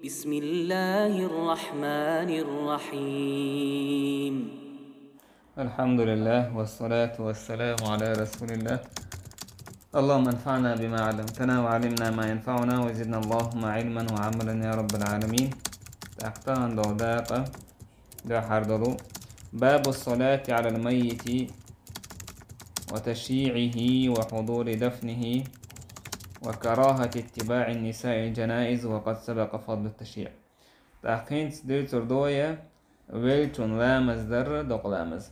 بسم الله الرحمن الرحيم. الحمد لله والصلاة والسلام على رسول الله. اللهم انفعنا بما علمتنا وعلمنا ما ينفعنا وزدنا اللهم علما وعملا يا رب العالمين. تحتان دوداقة دا حردلو باب الصلاة على الميت وتشييعه وحضور دفنه وكراهة اتباع النساء الجنائز وقد سبق فضل التشييع. تحقين سدير تردوية ويلتون لامز در دوق لامز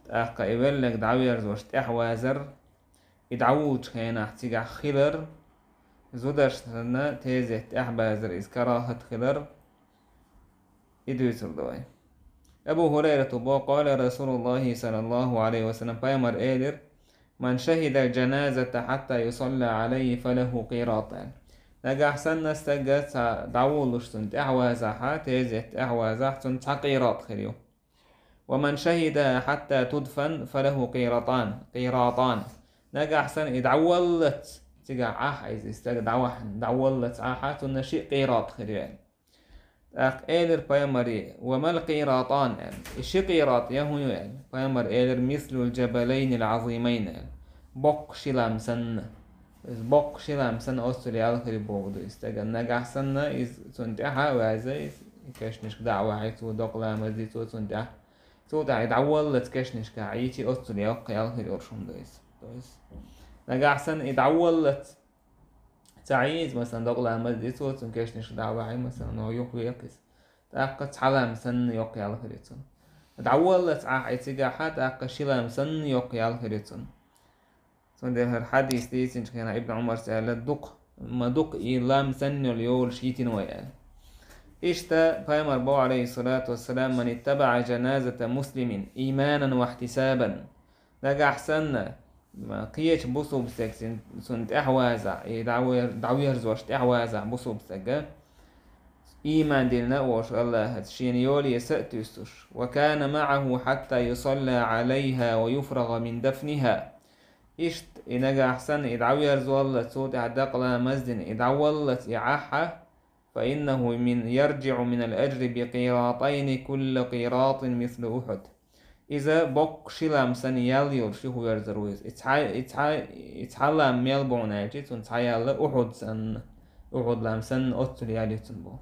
تأخ إبلك دعويرز وشت أحوازر إدعوج خينا احتيجع خلر زودرشتنا تيزت أحبازر إذ كراهة خلر إدوي تردوية. أبو هريرة بو قال رسول الله صلى الله عليه وسلم بيمر إيدر من شهد الجنازة حتى يصلى عليه فله قيراطان. نجا أحسن نستجد دعولش تنت أحوازا تيزت أحوازا تنت قيراط خليو. ومن شهد حتى تدفن فله قيراطان. نجا أحسن إدعولت تجا عايز استجد دعولت تنشي قيراط خليو. أخ إيدر بيمري وما القيراطان إشي قيراط يهو بيمر إيدر مثل الجبلين العظيمين بق شلام سن أستري آخر بوغدو استجد نجح سنة إذ تنتحى وعزي كشنش دعوة عيتو دقلا مزيتو تنتح تودا يدعولت كشنش كعيتي أستري آخر أرشم دويس نجح سن يدعولت تعيز مثلا دقلا مزيتو تنكشنش دعوة عي مثلا نو يوكو يقس تأقى حلام سن يوقي على خريطون دعولت عيتي قاحات أقى شلام سن يوقي على خريطون سندر الحديث دي سنشكينا ابن عمر سأل ما دق إيلام سن اليول شيتين ويال إشتا بايمر بو عليه الصلاة والسلام من اتبع جنازة مسلم إيمانا واحتسابا نجا أحسن ما قيش بوسو بسك سنت أحوازا دعوير زوشت أحوازا بوسو بسك إيمان دلنا وش الله هتشين يولي سأتوستش وكان معه حتى يصلى عليها ويفرغ من دفنها إشت إنجا أحسن إدعوير زوالت صوت عدقلا مزدن إدعولت إعاحة فإنه يرجع من الأجر بقيراطين كل قيراط مثل أحد. إذا بق شلام سن ياليور شهو يرزرويز إتحلام ميلبون عجيت ونتحيال أحد سن أحد لام سن أتل ياليتن بو.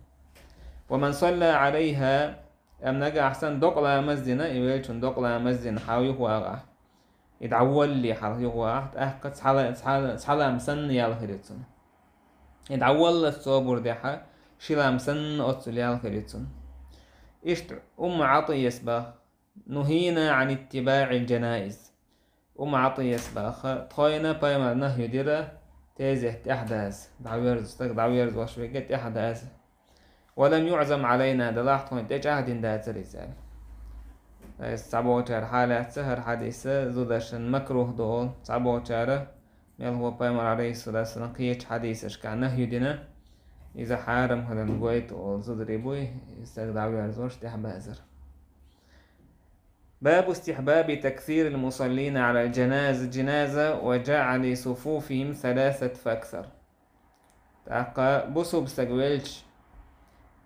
ومن صلى عليها أم نجا أحسن دقلا مزدن إويلتون دقلا مزدن حاويه أغا يدعول لي حاويه أغا أحقت حلام سن يالخريتن يدعول الصبر ديحا شلام سن أتل يالخريتن. إشت عطية سباخ نهينا عن اتباع الجنائز. عطية سباخ طاينا بايما نهي ديرا تيزه أحداث دعويرز وشويقت أحداث ولم يعزم علينا دلاحتون تجاهدين دات رسال سابوچار حالات سهر حديثة زودشن مكروه دول سابوچار ميل هو بايمر عليه الصلاة والسلام قيش حديثش كان نهي دينا إذا حارم هلن قويت وزودري بوي دعويرز وش تحبازر. باب استحباب تكثير المصلين على الجنازة وجعل صفوفهم 3 فأكثر. تاقا بوسو بستقبلش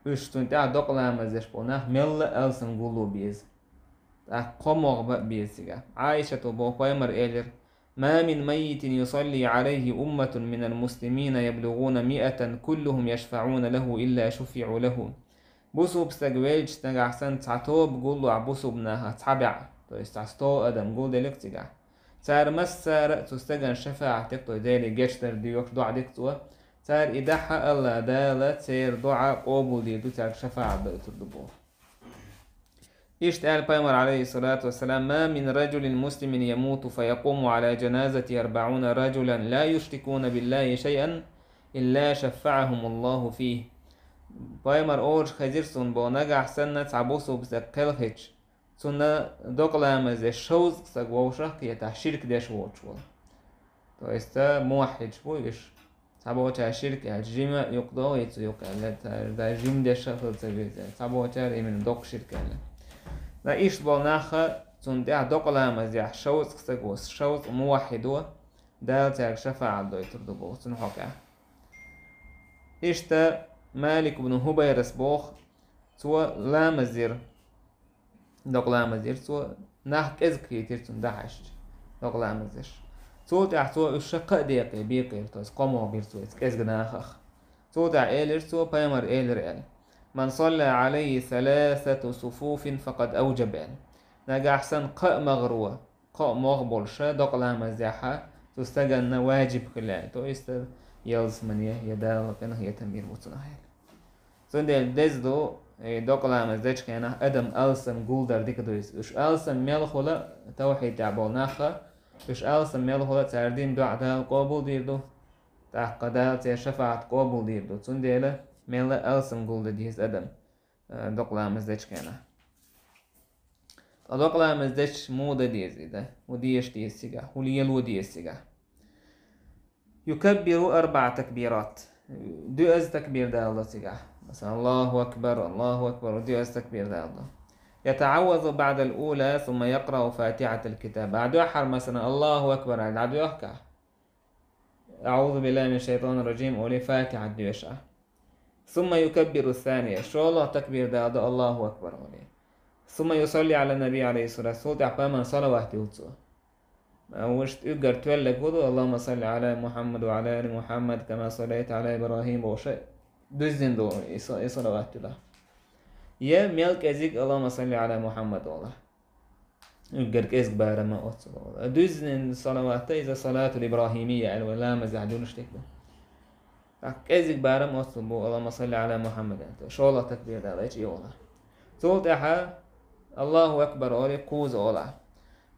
اشتون تاع دقلا مزيش بوناه مل ألسن قولو بيز تاقا قموغ بيزيغا عائشة بو بايمر إيلر ما من ميت يصلي عليه أمة من المسلمين يبلغون 100 كلهم يشفعون له إلا شفعوا له. بوسو بستقبلش تنجا أحسن تعطو بقولو عبوسو بناها تحبع تعستو أدم قول ديلك تيجا تار مسار تستجن شفاعة تكتو ديلي جيشتر ديوك دعا ديكتو تار إداحة الله دالة تير دعا قوبو ديدو تار شفاعة ديكتو دبو. إشتال بايمر عليه الصلاة والسلام ما من رجل مسلم يموت فيقوم على جنازة 40 رجلا لا يشركون بالله شيئا إلا شفعهم الله فيه. بايمر أورش خزيرسون بو نجح سنة تعبوسو بسكالخيش سنة دوقلا مزي شوز سقوشة كيتا شرك ديش ووشوال تو استا موحد بويش تعبوشة شرك الجيمة يقضو يتو يقال دا جيم ديش شخص سبيزة تعبوشة من دوق شرك دا إيش بو ناخا سن ديح دوقلا مزي شوز سقوش شوز موحدو دا تاك شفاعة دو يتردو بو سن حقا إيش تا مالك بن هبيرس بوخ تو لا مزير دوق لا مزير تو نحك ازكي تيرتون دحشت دوق لا مزير تو تحتو الشقة ديقي بيقير توس قومو بيرتو ازك ناخخ تو تع إيلر تو بايمر إيلر يعني من صلى عليه 3 صفوف فقد أوجب يعني نجا أحسن قاء مغروة قاء مغبول شا دوق لا مزيحة تستجن واجب كلا تو يست يلز من يدال كنا هي تمير بوتنا هاي سندل دزدو دوق لا مزيج كنا أدم ألسم جولدر ديك دويس إيش ألسم ميل خلا توحيد تعبول ناخا إيش ألسم ميل خلا تعردين دو عدال قابل ديردو تعقدال تي شفاعة قابل ديردو سندل ميل ألسم جولدر ديس أدم دوق لا مزيج كنا دوق لا مزيج مودا ديزي ده وديش ديسيجا وليلو ديسيجا يكبر 4 تكبيرات دو از تكبير ده الله سيجا مثلا الله أكبر الله أكبر ودو از تكبير ده الله يتعوذ بعد الأولى ثم يقرأ فاتحة الكتاب بعد يحر مثلا الله أكبر بعد يحكى أعوذ بالله من الشيطان الرجيم أولي فاتحة ديوشة ثم يكبر الثانية شو الله تكبير ده الله أكبر أولي ثم يصلي على النبي عليه الصلاة والسلام فمن صلى وحده وش تقدر تولى قدو اللهم صل على محمد وعلى آل محمد كما صليت على إبراهيم وشيء دوزين دو صلوات الله يا ملك أزيك اللهم صل على محمد والله يقدر كيسك بارما أتصل والله دوزين صلوات إذا صلاة الإبراهيمية يعني ولا مزعجون اشتكوا كيسك بارما أتصل بو اللهم صل على محمد إن شاء الله تكبير ده ليش والله صوت أحد الله أكبر أولي قوز والله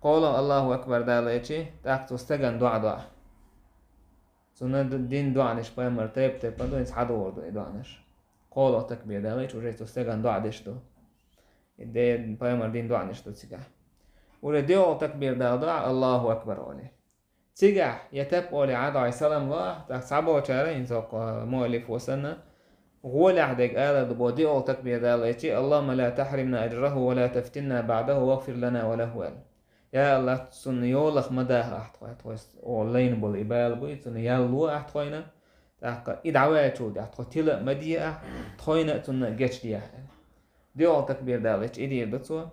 قول الله أكبر داليتشي تاكتو استجن دعاء سنة الدين دعاء نش باي مرتب تبدو إنس حد وردو دعاء نش قول تكبير داليتش وجيتو استجن دعاء دش دو الدين باي مر دين دعاء نش دو تيجا ورديو تكبير دعاء الله أكبر أولي تيجا يتب أولي عاد سلام الله تاك صعبة وشارة إنساق مؤلف وسنة غول عدك آلة دبوديو تكبير داليتشي اللهم لا تحرمنا أجره ولا تفتنا بعده واغفر لنا وله يا الله تسن يولخ مداه أحتويس أولين بالإبال بوي تسن يالو أحتوينا تاق إدعوات شو ده تقتل مدية أحتوينا تسن جش ديه ديو تكبير دالش إدير بتسوا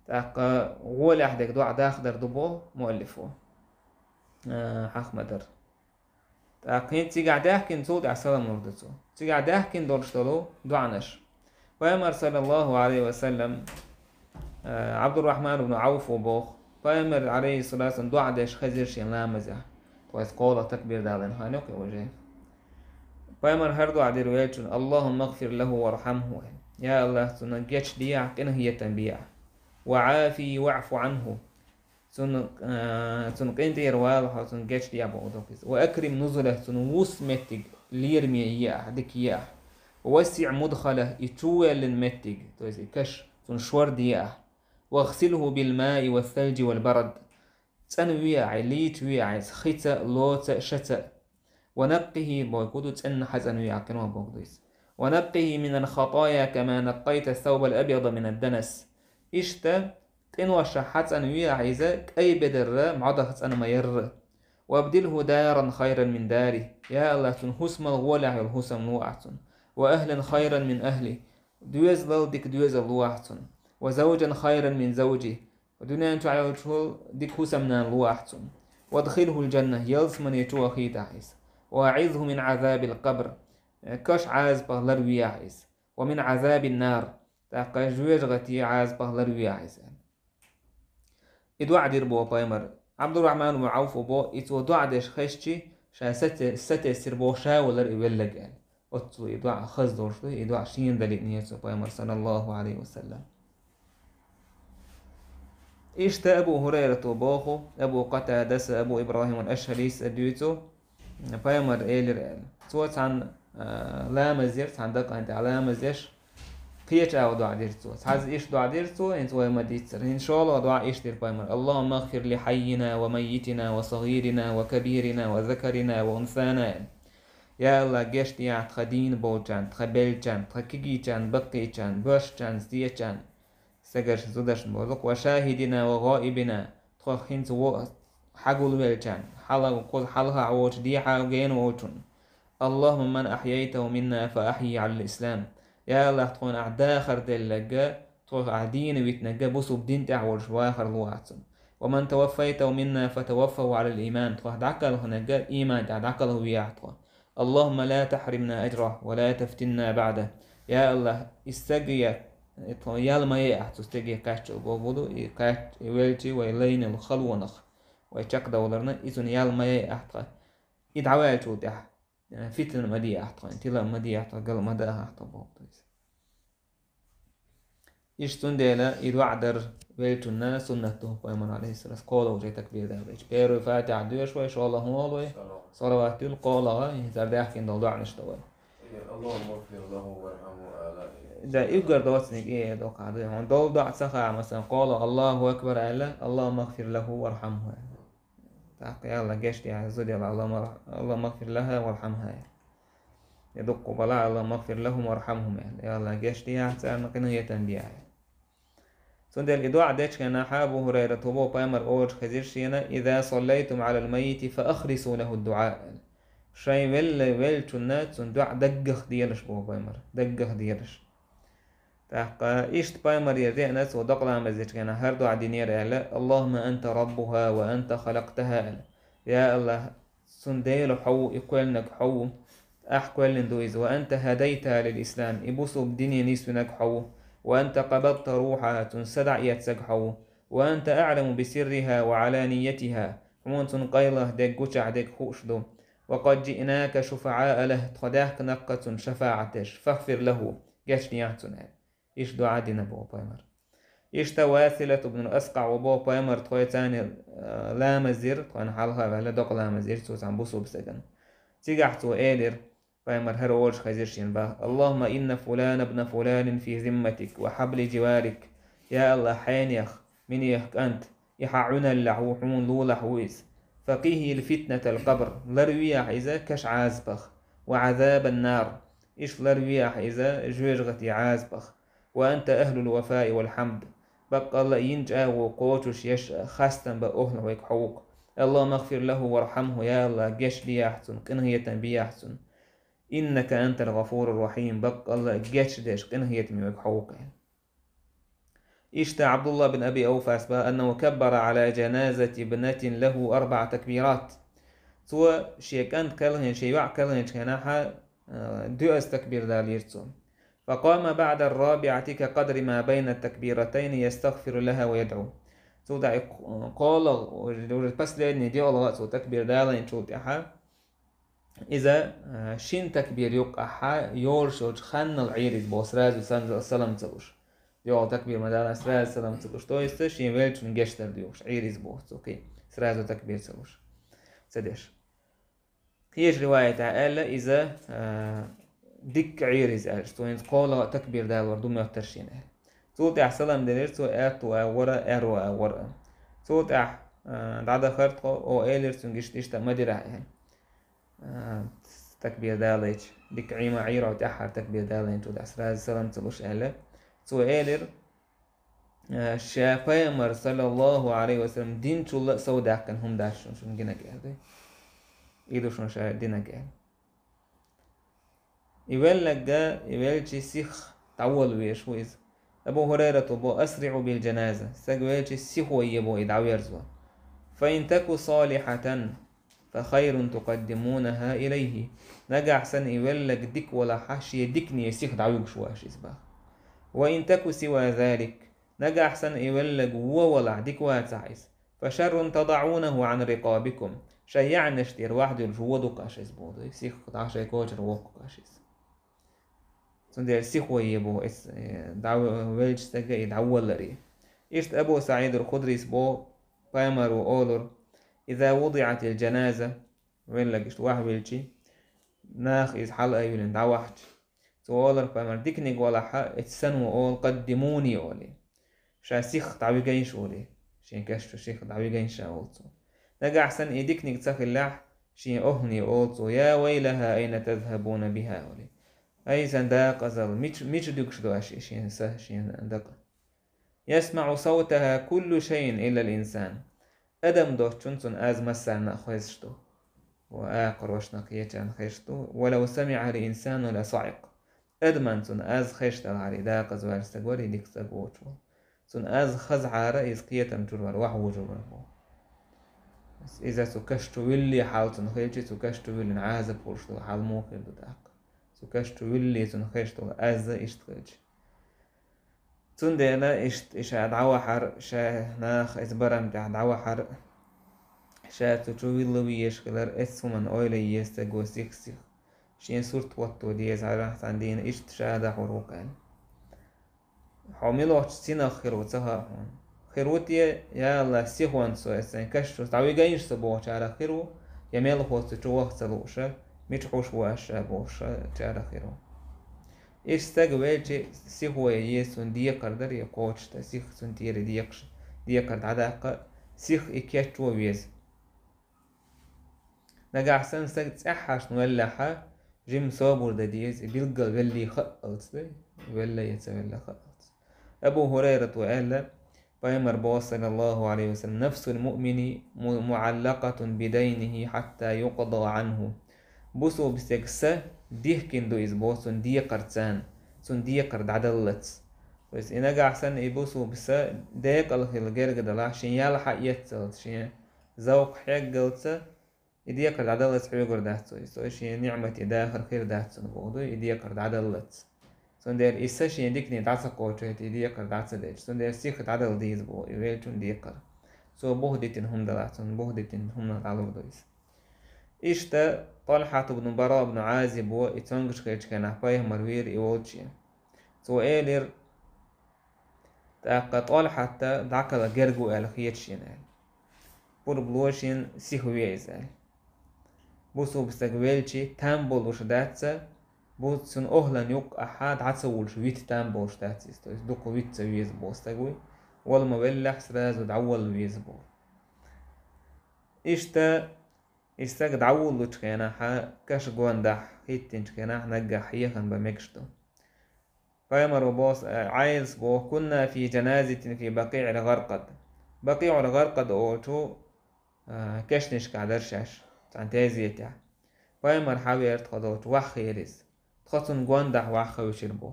تاق غول أحدك دعاء داخدر دبو مؤلفه حق مدر تاق هين تيجع داحكن صوت عسلام وردتو تيجع داحكن دورشتلو دعنش ويمر صلى الله عليه وسلم عبد الرحمن بن عوف وبوخ فامر عليه الصلاة والسلام دعاء داش خزيرش لا مزح كويس قول تكبير دالن هانوك وجه فامر هر دعاء دير ويلشن اللهم اغفر له وارحمه يا الله تنجيش ديع كن هي تنبيع وعافي واعف عنه تنقين يروالها تنجيش ديع بودوكس واكرم نزله تنوس متج ليرمي اياه دك اياه ووسع مدخله يتوال المتج تويس كش تنشور دياه واغسله بالماء والثلج والبرد تنويع ليت ويع خيتا لوت شتا ونقه بوكودو تن حزن ويع كنوا بوكدويس ونقه من الخطايا كما نقيت الثوب الأبيض من الدنس إشتا تنوش حزن ويع إذا أي بدر معضخ أنا ما ير وابدله دارا خيرا من داري يا الله تنهسم الغولع الهسم نوعتن وأهلا خيرا من أهلي دوز لدك دوز الواحتن وزوجا خيرا من زوجي ودنيا أنتو على الشهول ديك هسمنا الواحتن وادخله الجنة يلس من يتوى خيت عيس وأعذه من عذاب القبر كش عاز بغلر عيس ومن عذاب النار تاقا جويج غتي عاز بغلر عيس إدوع دير بو بايمر عبد الرحمن بن عوف بو إتو دع ديش خشتي شا ستة سير بو شا ولر إولج يعني أتو إدوع خز دورشتو إدوع شين دليل نيسو بايمر صلى الله عليه وسلم إشت أبو هريرة باخو أبو قتادة أبو إبراهيم الأشهريس أديوتو بايمر إيلر توت عن لا مزيرت عندك أنت على مزيش كيش أو دعاء ديرتو هذا إيش دعاء ديرتو أنت وما ديتر إن شاء الله دعاء إيش دير بايمر اللهم اغفر لحينا وميتنا وصغيرنا وكبيرنا وذكرنا وأنثانا يا الله جشت يا تخدين بوجان تخبلجان تخكيجان بقيجان بوشجان زيجان سجش زودش بولق وشاهدنا وغائبنا تخين زو حقول ويلجان حلا وقول حلها عوج دي حاجين ووجن اللهم من أحييته منا فأحيي على الإسلام. يا الله تكون أعداخر دلقا تروح عدين ويتنقى بصو بدين تعور شواخر الواتسن. ومن توفيته منا فتوفه على الإيمان تروح دعكله نقا إيمان دعكله ويعطى. اللهم لا تحرمنا أجره ولا تفتنا بعده. يا الله استقيا يالما يأحت استقيا كاشو بوبودو كاش يولتي ويلين الخلونخ ويشك دولرنا إذن يالما يأحت يدعوها تودح يعني فتن مدي أحطا انتلا مدي أحطا قل مدى أحطا بوبودو إشتون ديلا إدو عدر ويلتونا سنته ويمن عليه السلام قوله وجه تكبير دا بيش بيرو فاتح دوش وي شاء الله هو صلوات القوله يزار دا يحكي ندو دعنش دوي اللهم اغفر له وارحمه دا يقدر دوتنك إيه دوك عدوي هون دول دع سخا مثلا قال الله أكبر ألا اللهم اغفر له وارحمه تحقي يلا قشتي يا زودي اللهم اغفر لها وارحمها يدق بلا اللهم اغفر لهم وارحمهم يلا قشتي يا حسان قنية تنبيع سندل إدوع ديش كان أبو هريرة طبو بامر أوج خزيرشينا إذا صليتم على الميت فأخلصوا له الدعاء شاي ويل تنات سندوع دقخ ديالش بو بامر دقخ ديالش تحقا إيشت بامر يرجع ناس ودقلا مزيج كان هردو عدينير ألا اللهم أنت ربها وأنت خلقتها ألا يا الله سنديل حو يقولنك حو أحكوال دويز وأنت هديتها للإسلام إبوسو بدنيا نيسونك حو وأنت قبضت روحها تنسدع يتسجحو وأنت أعلم بسرها وعلانيتها ومن قيله ديك قشع ديك خوشدو وقد جئناك شفعاء له تخداك نقة شفاعتش فاغفر له جاش نياتنا إيش دعاء دينا بو بايمر إيش تواثلة بن الأسقع وبو بايمر تخويتاني لا مزير تخوان حالها ولا دوق لا مزير توسعن بوسو بسجن تيجحتو إيدر بايمر هرولش خزيرشين با اللهم إن فلان ابن فلان في ذمتك وحبل جوارك يا الله حينيخ من يخك أنت يحعنا اللحوحون لو لحويس فقيه الفتنة القبر لرويح إذا كش عازبخ وعذاب النار إيش لرويح إذا جوجغتي عازبخ وأنت أهل الوفاء والحمد بقى الله ينجأ وقوتش يش خاستن بأهل ويك حوق اللهم اغفر له وارحمه يا الله جش بيحسن قنهية بيحسن إنك أنت الغفور الرحيم بق الله جيش ديش قنهية ميوك حوقه إشتا عبد الله بن أبي أوفى أسباب أنه كبر على جنازة ابنة له 4 تكبيرات سوى شيء كانت كلهن شيء كلهن كناحا دو استكبير داليرتون فقام بعد الرابعة كقدر ما بين التكبيرتين يستغفر لها ويدعو سو دا قال بس لأن دي الله سو تكبير دالين شو تحا إذا شين تكبير يقع يورشوج خن العيرز بوسراز وسان سلام تلوش يو تكبير مدانا سراز سلام تلوش تو يستش يميلش من جشتر ديوش عيرز بوس اوكي سراز تكبير تلوش سدش هيش رواية عائلة إذا ديك عيرز أرش تو ينز قولا تكبير دال وردو ميوترشين صوت سلام دلير تو أرتو أورا أرو أورا صوت دعدا خرط أو إيلر سنجشت إشتا مدرع تكبير داليج ديك عيمة عيرة وتأحر تكبير دالين تو دعسراز سلام تلوش أهلا تو إيلر شافيمر صلى الله عليه وسلم دين تولى سوداء كان هم داشون شون جنا كهذا إيدو شون شا دينا كهذا يولك جا يولشي سيخ تعول ويش ويز أبو هريرة بو أسرع بالجنازة سجولشي سيخ ويبو يدعو يرزوا فإن تكو صالحة فخير تقدمونها إليه نجح سن يولك ديك ولا حاشية ديكني يسيخ دعوك شواش إسباخ وإن تكو سوى ذلك نجح سن يولك ولا ديك واتعيس فشر تضعونه عن رقابكم شيع نشتير واحد الجوودو قاشيس بودو يسيخ عشا يكوجر ووقو قاشيس سندير سيخ ويبو دعو ويلج سجا يدعو لري إشت أبو سعيد الخدري سبو بايمر وأولر إذا وضعت الجنازة وين لقيت واحد ويلشي ناخ إذ حلقة يولين دعوحت سوالر فمر ديكنيك ولا حق اتسنوا أول قدموني أولي شا سيخ تعوي جينش أولي شين كشف شيخ تعوي جينش أولتو نجا أحسن إيديكنيك تسخ اللح شين أهني أولتو يا ويلها أين تذهبون بها أولي أي سنداق أزل ميش دوكش دواشي شين سه شين دق يسمع صوتها كل شيء إلا الإنسان أدم دوشتون از مسا نأخوزشتو وآخر وشنقية عن خيشتو ولو سمع الإنسان لصعق أدمن سن أز خيشت العري داقز والستقوري ديك سقوتو سن أز خزع رئيس قيتم جرور وحو جرور إذا سكشتو willi حالتن خيلتي سكشتو willi نعازب ورشتو حال موكل داق سكشتو willi سن خيشتو أز إشتغلتي سن دينا إش أدعوا حر شا ناخ إزبرم أدعوا حر شا تشوي لويش كلر اسمن أولي يستجو سيخ شين صورت واتو ديز عرفت عندين إشت شادا حروقان حاملوش سينا خيروتها هون خيروتي يا الله سيخوان سو اسن كشتو تعوي جايش سبوش على خيرو يميل خوست جوه سلوشة متحوش واش بوش على خيرو إيش استقبل سيخو يسون ديقر در يقوش تا سيخ سنتير ديقر عداقة سيخ إكيات ويز نجا أحسن سأحش نولحة جيم صابور دديز بيلقى باللي خلص ولا يتولى خلص أبو هريرة وقال بيمر صلى الله عليه وسلم نفس المؤمن معلقة بدينه حتى يقضى عنه بوسو بسكسة ديه كندو إزبوسون ديه قرتان سون ديه قرد عدلت بس إنجا أحسن يبوسو بسا ديك الخلقير قدلا شين يالحق يتسلت شين زوق حيق إديه قرد عدلت حيقر دهتو إسو شين نعمة داخل خير دهتو نبوضو إديه قرد عدلت سون دير إسا شين ديكني دعسا قوشت إديه قرد عدسا ديش سون دير سيخت عدل ديز بو إويلتون ديه قر سو بوهدتين هم دلاتون بوهدتين هم نتعلق دويس إشتا طلحة بن براء بن عازب و إتنقش كيش كان أحبايه مروير إيوالشي سو إيلير تاقا طلحة دعكا جرقو إلى خيتشين بور بلوشين سيخويز بوسو بستقبلشي تامبول وشداتسا بوسن أهلا يوق أحد عتسولش ويت تامبول وشداتسا دوكو ويت سويز بوستقوي والما بلح سرازو دعوال ويزبو إشتا استجد عول لتشكينا حا كاش جواندح هيتين تشكينا نجح يخن بمكشتو فيمر باص عايز بو كنا في جنازة في بقيع الغرقد بقيع الغرقد اوتو كشنش كعدرشاش تانتازيتها فيمر حاويرت قدوت وخيرز تخصن جواندح وخوشربو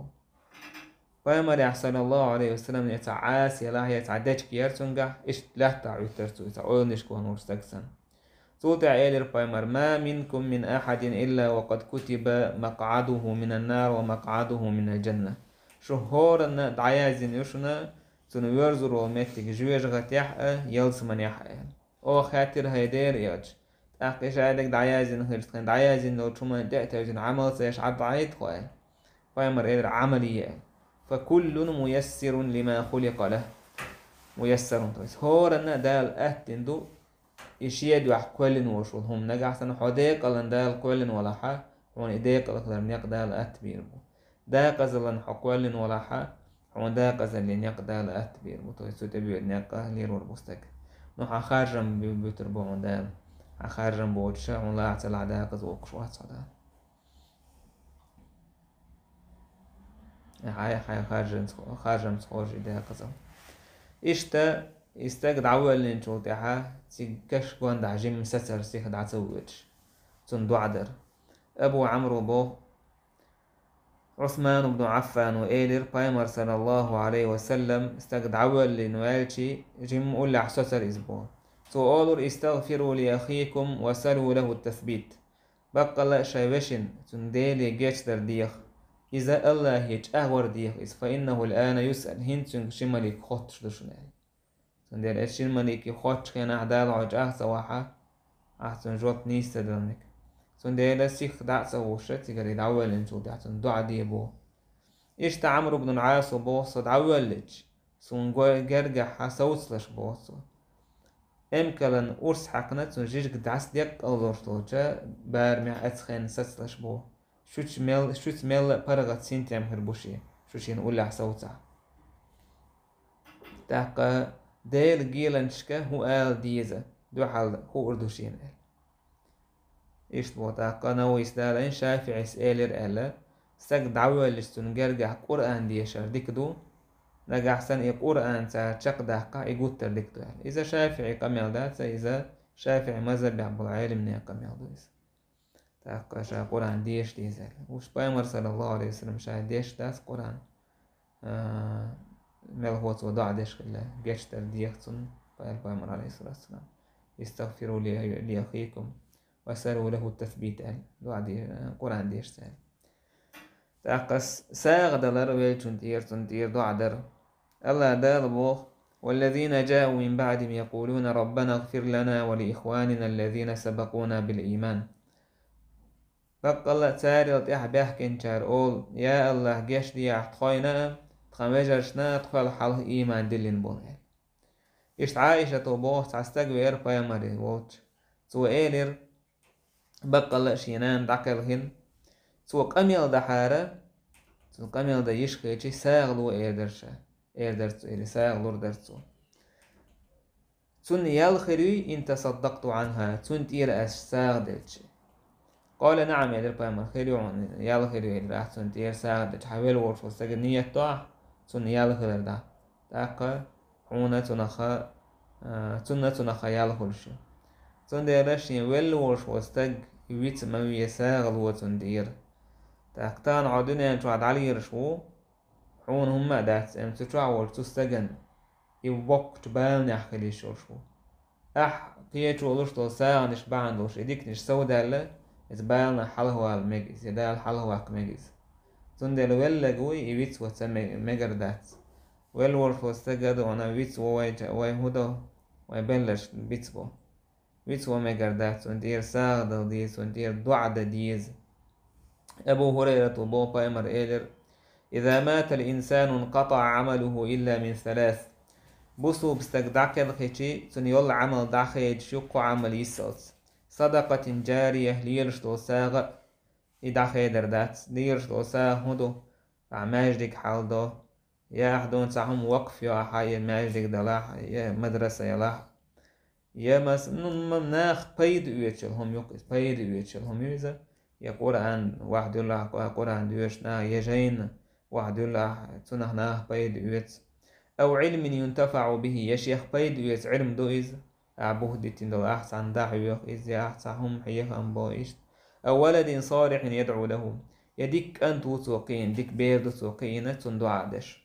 فيمر يحسن الله عليه وسلم يتعاس يلا يتعداش كيرتونجح إش لا تعيترتو يتعونش كون ورستكسن توتع إلير بايمر ما منكم من أحد إلا وقد كتب مقعده من النار ومقعده من الجنة شهورنا دعيازين يشنا تنويرزر ومتك جويج غتيح يلس من يحقا أو خاطر هيدير ياج تأقش عادك دعيازين هرسكن دعيازين لو تشوما دعتاجين عمل سيش عد عيد خواهي بايمر إلير عملية فكل ميسر لما خلق له ميسر هورنا دال أهتندو إشياد وحكولن وشول هم نجح سنة حديق لن دال كولن ولا حا هون إديق لن يقدال أتبيربو داقز لن حكولن ولا حا هون داقز لن يقدال أتبيربو تويسو تبير نيقه ليرور بوستك نوحا خارجم بيتربو هون دال خارجم بوتشا هون لا اعتلع داقز وقشوات صدال حي خارجم سخوش داقزو إشتا استجد عوال لنشوتها تيكش كوان عجيم مسسر سيخ دعتوش تندو عدر أبو عمرو بو عثمان بن عفان وإيلر بايمر صلى الله عليه وسلم استجد عوال لنوالشي جيم أولي عسسر إسبوع سؤالور استغفروا لأخيكم وسلوا له التثبيت بقى لا شايبشن تنديلي جيش در ديخ إذا الله يج أهور ديخ فإنه الآن يسأل هنتن شمالي خوتش دشنالي سندير اشين مليكي خوتش كان احدال عج احسا واحا احسن جوت نيستا دلنك سندير سيخ دعسا وشت يقري دعوال انشو دعسن دعا ديبو اشتا عمرو بن العاص وبوصو دعوالج سنقوي جرجح سوصلش بوصو امكالن ارس حقنت سنجيجك دعس ديك الورتوجا بارمع اتخين سسلش بو شوش ميل برغت سنتيام هربوشي شوشين اولا سوتا تاقا ديل جيلنشكا هو آل ديزا دو حال هو أردوشين آل إيش بوتا قناو يسدالين شافعي سئلر آلا ساق دعوة لشتون جرجع قرآن ديشار ديكدو نجح سن قرآن تا تشق دهقا يقوتر ديكدو آل إذا شافعي قميل داتا إذا شافعي مذهب أبو العالم ناقم يعضويس تاقا شا قرآن ديش ديزال وش بايمر صلى الله عليه وسلم شا ديش داس قرآن ملغوت وضع ديش كلا جيشتر ديختن بايمر عليه الصلاة والسلام استغفروا لأخيكم وسألوا له التثبيت دعا قرآن ديش سال تاقس ساغ دلر ويلتون تنتير دعا در الله دال بوخ والذين جاءوا من بعدهم يقولون ربنا اغفر لنا ولإخواننا الذين سبقونا بالإيمان فقال تاري لطيح بيحكين شار أول يا الله جيش دي احتخوينا تخمجرشنا تخوال حاله إيمان دلين بونه إشت عائشة بوخ تستقوير بايماري ووش سو إيلر بقال شينان داكلهن سو قميل دحارة سو قميل دا يشخيشي ساغلو إيردرشا إيردرسو إلي ساغلور درسو سن يالخري إن تصدقت عنها سن تير أش ساغدلش قال نعم يدر بايمر خيريون يالخري إلي راح سن تير ساغدلش حويل ورشو ساقر نية طاع سن يالخير دا تاقا حونة تنخا يالخرشو سن ديرش يويل ورشو استق يويت موية ساغلو سن دير تاقتان عدنا ينتوعد علي رشو حون هما دات امتتوع تستجن يوقت بالنا حكلي شورشو قيتو لشتو ساغنش باندوش إديكنش سودا لا إتبالنا حلوة المجيز يدال حلوة مجيز تندل ولا جوي يبيت وتسمى مجر دات والورف واستجد وانا بيت واي هدا ويبلش بيتبو بيت ومجر دات وندير ساغد ديز وندير دعد ديز أبو هريرة وبو بايمر إيلر إذا مات الإنسان انقطع عمله إلا من ثلاث بوسو بستقدعك الخيشي تنيول عمل داخل شوكو عمل يسوس صدقة جارية ليرشتو ساغ إداخل دردات ليرشتو ساغ هدو ماجدك حالدو يا أحدون ساهم وقف يا حي ماجدك دلاح يا مدرسة يلاح يا مس مناخ بيد ويتشلهم يقص بيد ويتشلهم يوزا يا قرآن واحد يلا قرآن دوشنا يا جين واحد يلا تنهناه بيد ويت أو علم ينتفع به يا شيخ بيد ويت علم دويز أعبوه ديتين دو أحسن دعوة إذ أحسهم حيخ أنبايشت أو ولد صالح يدعو له يديك أنت وسوقين ديك بيرد سوقين تندو عادش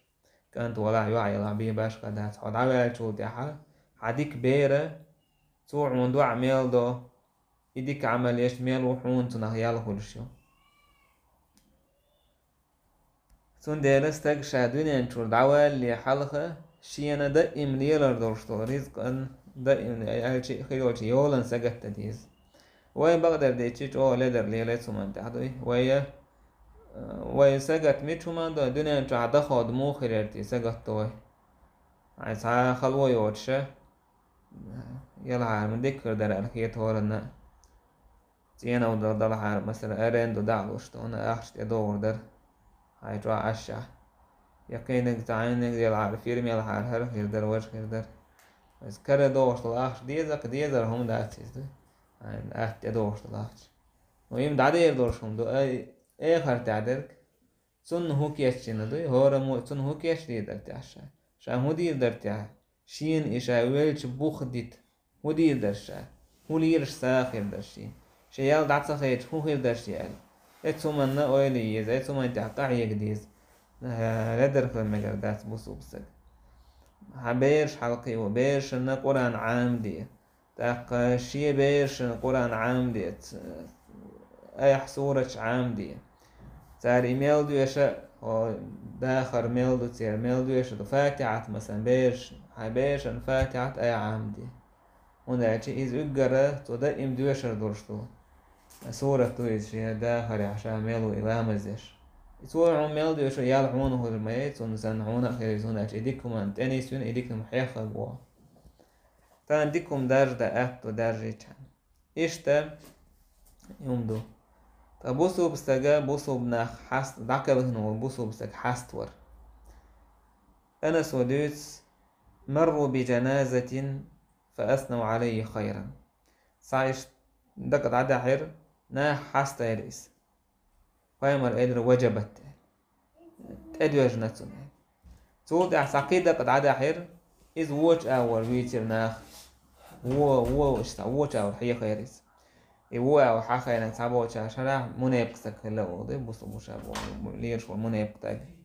كانت ولا يوعي العبي باش قدات حد عوال شو ديحا حديك بيرة توع من دو عميل دو يديك عمل يشميل وحون تنهيال خلشو تون ديرستك شادوني انشور دعوة اللي حلقة شينا دائم ليلر دورشتو رزقا دائم أي خيرو شي يولن سقط تديز وين بقدر ديتشيش او لدر ليلة سمان تحدوي وي سقط ميتشو مان دو دنيا انشو عدا خادمو خيرتي سقط توي عايز خلوة يوتشا يلا عالم ديكر در الخيط هورنا تينا ودر دل عالم مثلا أرين دو دعوشتو انا اخشت يدور در هاي جوا عشا يقينك تعينك ديال عارف يرمي على حالها غير در وجه غير در بس كره دوش طلاخش ديزر هم داتيز دو يعني احت دوش طلاخش ويم دادير دوشهم دو اي خر تعدرك سن هو كيشين دو هورمو سن هو كيش دير تعشا شان هو دير در تع شين إشا ويلش بوخديت هو دير در شا هو ليرش ساخر در شي شيال دعت خير هو غير در شي اتسومنا اويليز اتسومن تحقع يقديز لدر في المجردات بوسو بسك بيرش حلقي وبيرش ان قرآن عام دي تاق شي بيرش قرآن عام دي اي حصورة عام دي تار ايميل دو يشا داخر ميل دو تير ميل دو يشا دو فاتحة مثلا بيرش هاي بيرش ان فاتحة اي عام دي هنا اشي از اقرأ تو دا ام دو يشا درشتو سورة تويز فيها داخل عشان ميلو إلى مزيش سورة ميل دو يشو يالحونه الميت ونسنحونه خيريزون اش إديكم أنت أنيسون إديكم حيخة قوا تان ديكم درجة أتو درجة كان إشتا يومدو تبوسو بستجا بوسو بناخ حست داكل هنو بوسو بستج حستور أنا سوديت مروا بجنازة فأثنوا عليه خيرا صايش دقت عدا حير نا حاستا يريس قايمر إدر وجبت تأدوج نتسون تقول ساقيدة قد عدا حير إذ ووش أول ويتر ناخ هو اشتعوه حيا خيريس هو أو حاخي أنا تعبوا شرح منافسك هلا وضي بص شابو ليش والمنافق تاعي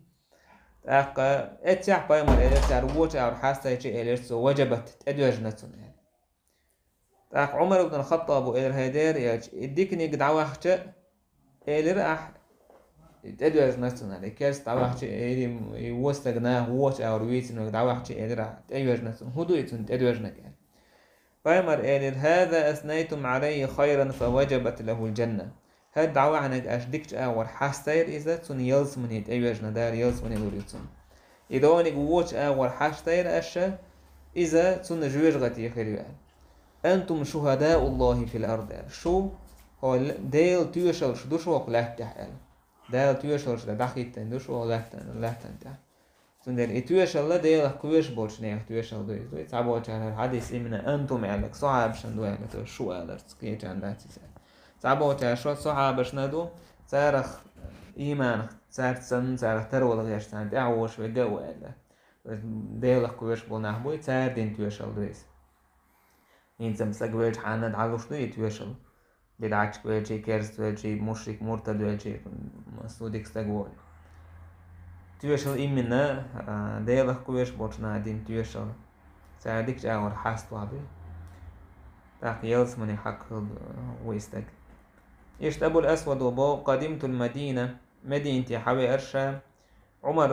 أق أتشع بايمر إلى تعرفوش أو حاسة شيء إلى وجبت تدوجنتون يعني أق عمر بن الخطاب وإلى هيدر يديكني قد عواخش إلى راح تدوجنتون يعني كاس تعواخش إلى يوستغناه ووش أو رويت إنه قد عواخش إلى راح تدوجنتون هدويتون تدوجنك يعني بايمر إلى هذا أثنيتم عليه خيرا فوجبت له الجنة هاد دعوة عنك أشدكت أور حاستير إذا تون يلز من يتأيوجنا دار يلز من يدوريتون إذا ونك ووش أور حاستير أشا إذا تون جوج غتي خيريان أنتم شهداء الله في الأرض شو هو ديل تيوشل شدوش وق لهتح ديل تيوشل شد دخيتن دوش وق لهتن تح تون ديل إتيوشل ديل كويش بولش نيخ تيوشل دوي تعبوا شهر حديث إمنا أنتم عليك صعب شندو عليك شو ألرت كيت عنداتي تعبوا شو صعب شندو تارخ إيمان تارخ ترول غيش تان أعوش وجو على ديل كويش بول نحبوي تار دين تيوشل دويس إنسان مسجويج حاند علوش دوي تيوشل بدعش كويجي كيرس كويجي مشرك مرتد كويجي مسودك استجوال تيوشل إمنا ديل كويش بولشنا دين تيوشل ساعدك جاور حاست وابي تاق يلس مني حق ويستك إيش أبو الأسود وبو قدمت المدينة مدينتي حوي أرشا عمر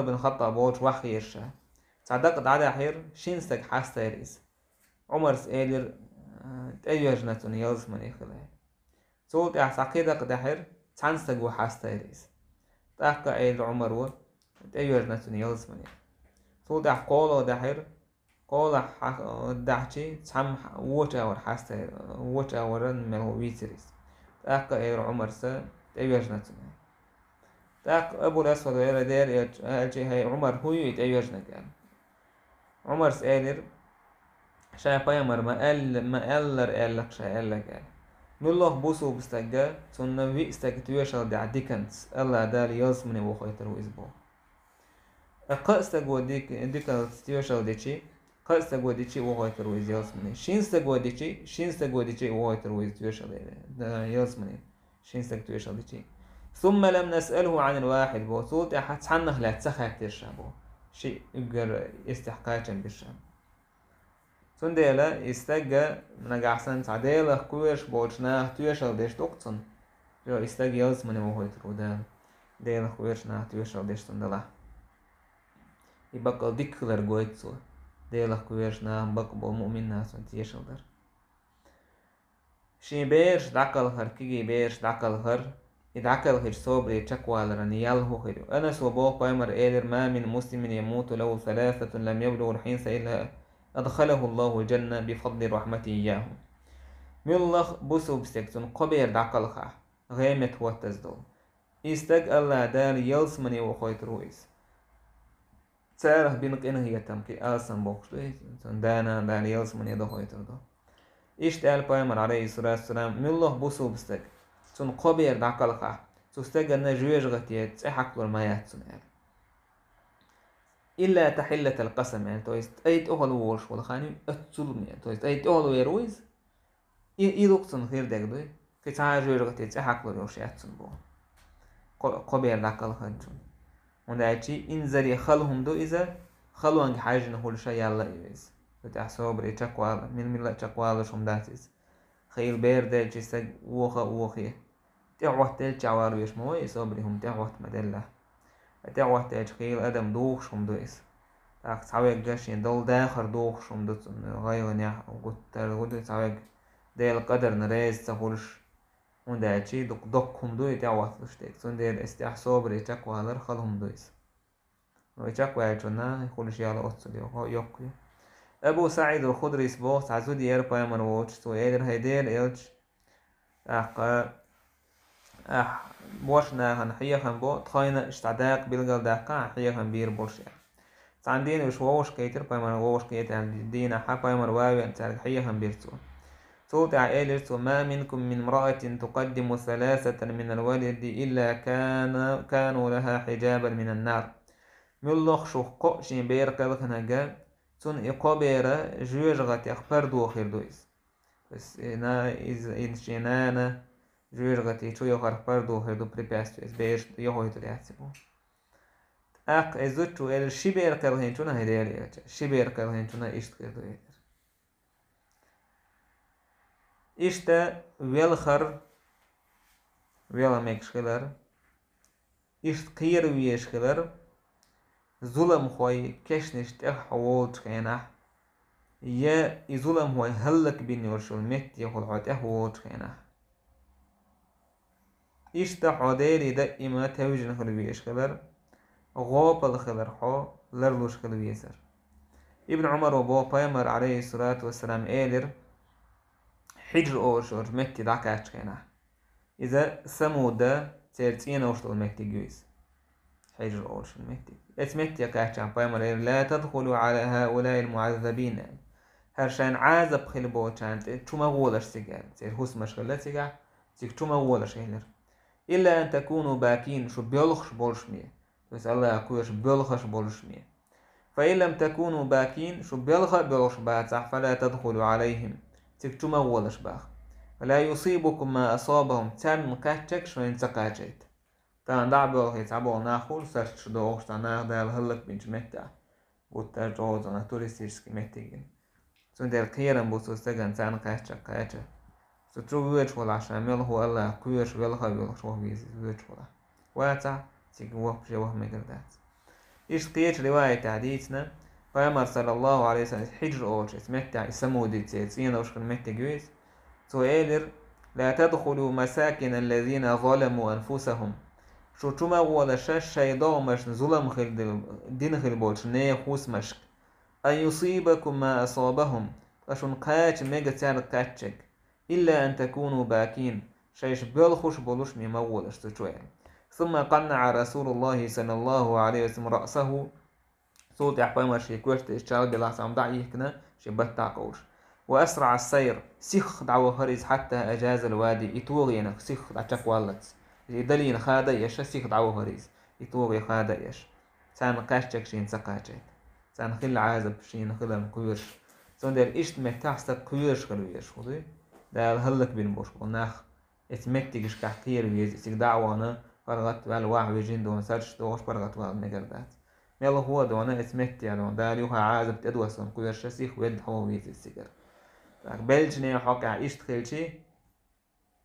بن الخطاب ووش وحي أرشا تعدقت على حير شينستك حاستا يريس عمر سألر تأيوجنتون يلس مني خلاه سولت أحساقيدك دحر تانستك وحاستا يريس تاق أيل عمر و تأيوجنتون يلس مني سولت أحقولو دحر قول دحشي تسمح ووتا ور حاستا ووتا ورن ملو ويتريس تاق اير عمر سا تأيوجنتون تاق ابو الاسود ويرا دير اجي هاي عمر هو يتأيوجنا كان عمر سألر شاي بايمر ما ألر ألك شاي ألك قال نالله بوسو بستجا تون في استجتويشل دع ديكنس الله دال يزمني وخيتر وإسبوع أقصد ديكنس تويشل ديشي قصد قوديشي وغايتر ويز ياسمني شينستك قوديشي وغايتر ويز تويشل ياسمني شينستك تويشل ديشي ثم لم نسأله عن الواحد بوصوت أحد حنخ لا تسخك ترشابو شيء يقدر استحقاقا بالشام سنديلا استجا نجاحسن تعديلا كويش بولشناه تويشل ديش توقتن جو استجا ياسمني وغايتر ودا ديلا كويشناه تويشل ديش تندلا يبقى ديكلر قويتسو ديلك كويرشنا بقبو مؤمن ناس انتيشل در شي بيرش دعقل هر كيجي بيرش دعقل هر يدعقل هر صوبري تشكوال رنيال هو خيرو أنا سوبو بايمر إيلر ما من مسلم يموت له ثلاثة لم يبلغ الحنس إلا أدخله الله الجنة بفضل رحمته إياهم ميلخ بوسو بسكتون قبير دعقل خاح غيمت هو التزدو يستق الله دار يلس مني وخيت رويس سارح بينك إنه هي تمكي آسن بوكش دانا داني يلس من يدو خيتر دو إيش تال بايمر عليه الصلاة والسلام ملله بوسو بستك تون قبير دعقل خاح تستق أن جويج غتيات تحق المايات سنال إلا تحلة القسم يعني تويست أيت أهل وولش والخاني أتسلم يعني تويست أيت أهل ويرويز إيدوكسن خير داك دوي كي تعا جويج غتيات تحق الوشيات سن بو قبير دعقل خانجون وندعتي إنزري خلهم دو إذا خلوانك حاجة نقول شيء يلا إيوز بتحسب ري تقوال من لا تقوال شو مداتيز خيل بير ده جسق وخي تعوه تل تعوار ويش مو يصبري هم تعوه مدلة تعوه تل خيل أدم دوخ شو مدويس تاك تعويق جاشين دول داخر دوخ شو مدوت غير نيح وقت تعويق ده القدر نريز تقولش وندعتي دقهم دوي تعوه تشتك سندير استحساب ري تقوال خلهم دويس ويتقوى عجونا يقول شيء على أصلي يقوي أبو سعيد الخدري سبوخ تعزود يربا يمن ووش تو يدر هيدير إلج بوشنا هنحيا خنبو تخاينا اشتعداق بلغل داقا حيا خنبير بوشيا تعندين وش ووش كيتر بايمن ووش كيتر دينا حا يمن واوي انتارك حيا خنبير تو إلج ما منكم من امرأة تقدم ثلاثة من الولد إلا كانوا لها حجابا من النار ملخ شو قشين بير قلقنا جا تون إقابيرا جوجغت يخبر دو خير دويس بس نا إنشينانا جوجغت يشو يخبر دو خير دو بريباستويس بيش يهوي ترياتسبو أق إزوتشو إل شبير كرهنشونا هديالي شبير كرهنشونا إشت خير دويس إشتا ويلخر ويلا ميكشخلر إشت قير ويشخلر ظلم خوي كشنش تحوال تخينه يا ظلم هو هلك بيني ورشل مت يقول عاد أحوال تخينه إشتا حديري دائما توجن خلويش خلر غاب الخلر حو لرلوش خلويسر ابن عمر وبو بايمر عليه الصلاة والسلام إيلر حجر أوشور مت دعكات تخينه إذا سمودا تيرتين أوشتل مت جويس حجر أوشتل مت اسمت يكاتشا بايمر لا تدخلوا على هؤلاء المعذبين هرشان عازب خلبو چانت چوما غولش سيجال سير هوس مشغلة سيجال سيك چوما غولش هيلر إلا أن تكونوا باكين شو بيلخش بولشمية بس الله يقولش بيلخش بولشمية فإن لم تكونوا باكين شو بيلخش باتح فلا تدخلوا عليهم سيك چوما غولش باخ فلا يصيبكم ما أصابهم تان مكاتشك شو ينتقاجيت تان دعبو يتعبو ناخول سرش دوغش تاناخ دال هلك بنش متع بوتا جوزنا توريستيسكي متيجين سندر كيرن بوسوستغن تان كاتشا سترو ويتشولا عشان ميل هو الله كويش ويلها ويلش وهو ويتشولا واتا تيجوه بجوه مقردات إيش قيت رواية حديثنا فأمر صلى الله عليه وسلم حجر أوش اسمتع يسمو دي تسين أوش متى جويس سؤالر لا تدخلوا مساكن الذين ظلموا أنفسهم شو تما ولا شاش شيدا مش ظلم خل دين خل بولش نه خوس مشك أن يصيبكم ما أصابهم أشون قاتش ميجا تار قاتشك إلا أن تكونوا باكين شيش بلخوش بولوش ميمولش تشوين ثم قنع رسول الله صلى الله عليه وسلم رأسه صوت يحباي مرشي كوشت إشتغل بلا سام ضعيه كنا شبت قوش وأسرع السير سيخ دعوة هريز حتى أجاز الوادي إتوغينا سيخ دعتك والت يدلين خادا يش سيخ دعوة هريز إتوغي خادا يش سان قاشتك شين سقاجت سان خل عازب شين خلال كويرش سندر إشت متحسك كويرش خلويش خذي ده هلك بين بوش وناخ اتمتيش كحكير ويز سيك دعوانا فرغت والواح ويجين دون سرش دوش فرغت والمجردات يلا هو دونا اتمتي يعني ده ليوها عازب تدوسون كويرش سيخ ويد هو ويز السيجر بلجني حكى إشت خلشي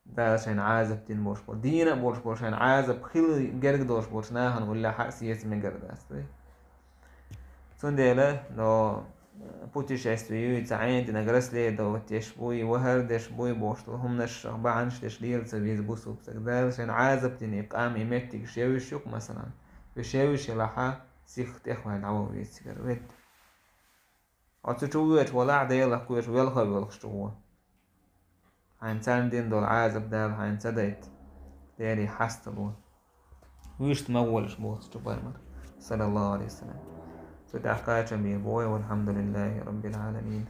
ده عشان عازب تين بوش دينا بوش عشان عازب خيل جرق دوش بوش ناهن ولا حق سيس مجردات سندلا لو putešествию تعين تنقرسلي دو تشبوي وهر دشبوي بوشتل هم نش بعنش تشليل تبيز بوسوب تقدر عشان عازب تني قام يمتك شيوشك مثلا بشيوش لحا سيخ تخوان دعوة بيتسكر ود عطشويت ولا عديلا كويش ويلخا بيلخشتوا عن ساندين دول عازب دال عن سديت داري حستلو ويشت مولش بوست بايمر صلى الله عليه وسلم فتحقاش بي بوي والحمد لله رب العالمين.